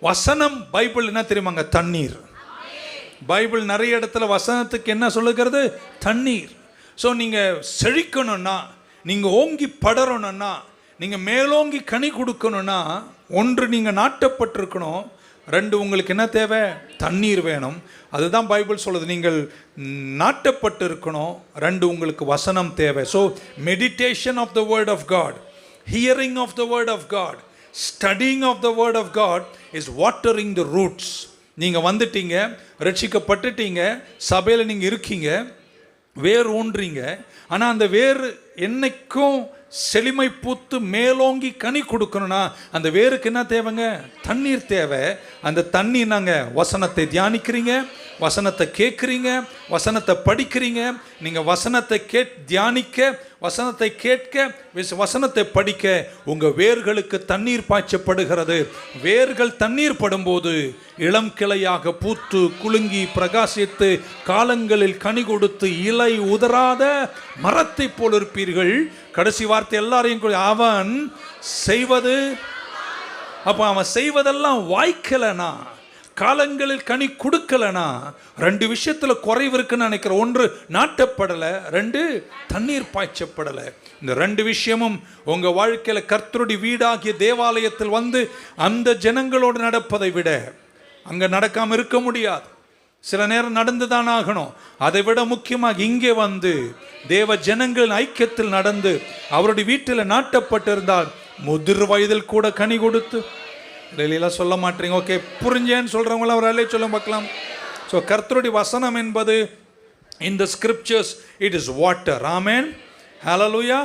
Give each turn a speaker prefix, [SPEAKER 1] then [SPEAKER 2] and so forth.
[SPEAKER 1] வசனம் பைபிள் என்ன தெரியுமாங்க? தண்ணீர். பைபிள் நிறைய இடத்துல வசனத்துக்கு என்ன சொல்லுகிறது? தண்ணீர். ஸோ நீங்கள் செழிக்கணும்னா, நீங்கள் ஓங்கி படரணும்னா, நீங்கள் மேலோங்கி கனி கொடுக்கணும்னா, ஒன்று நீங்கள் நாட்டப்பட்டிருக்கணும், ரெண்டு உங்களுக்கு என்ன தேவை? தண்ணீர் வேணும். அதுதான் பைபிள் சொல்லுது. நீங்கள் நாட்டப்பட்டு இருக்கணும், ரெண்டு உங்களுக்கு வசனம் தேவை. So meditation of the word of God, hearing of the word of God, studying of the word of God is watering the roots. நீங்கள் வந்துட்டீங்க, ரட்சிக்கப்பட்டுட்டீங்க, சபையில் நீங்கள் இருக்கீங்க, வேர் ஊன்றீங்க. ஆனால் அந்த வேர் என்னைக்கும் செழுமை பூத்து மேலோங்கி கனி கொடுக்கணும்னா அந்த வேருக்கு என்ன தேவைங்க? தண்ணீர் தேவை. அந்த தண்ணீர் நாங்கள் வசனத்தை தியானிக்கிறீங்க, வசனத்தை கேட்குறீங்க, வசனத்தை படிக்கிறீங்க. நீங்கள் வசனத்தை தியானிக்க, வசனத்தை கேட்க, வசனத்தை படிக்க உங்கள் வேர்களுக்கு தண்ணீர் பாய்ச்சப்படுகிறது. வேர்கள் தண்ணீர் படும்போது இளம் கிளையாக பூத்து குலுங்கி பிரகாசித்து காலங்களில் கனி கொடுத்து இலை உதராத மரத்தை போல் இருப்பீர்கள். கடைசி வார்த்தை எல்லாரையும் அவன் செய்வது. அப்போ அவன் செய்வதெல்லாம் வாய்க்கலனா, காலங்களில் கனி கொடுக்கலனா, ரெண்டு விஷயத்தில் குறைவு இருக்குன்னு நினைக்கிறேன். ஒன்று நாட்டப்படலை, ரெண்டு தண்ணீர் பாய்ச்சப்படலை. இந்த ரெண்டு விஷயமும் உங்கள் வாழ்க்கையில் கர்த்தருடைய வீடாகிய தேவாலயத்தில் வந்து அந்த ஜனங்களோடு நடப்பதை விட அங்கே நடக்காமல் இருக்க முடியாது. சில நேரம் நடந்து தான் ஆகணும். அதை விட முக்கியமாக இங்கே வந்து தேவ ஜனங்கள் ஐக்கியத்தில் நடந்து அவருடைய வீட்டில் நாட்டப்பட்டிருந்தால் முதிர் வயதில் கூட கனி கொடுத்து. இல்லைலாம் சொல்ல மாட்டீங்க, ஓகே புரிஞ்சேன்னு சொல்கிறவங்களாம் ஒரு அலை சொல்ல பார்க்கலாம். ஸோ கர்த்தருடைய வசனம் என்பது in the scriptures it is water. Amen. Hallelujah.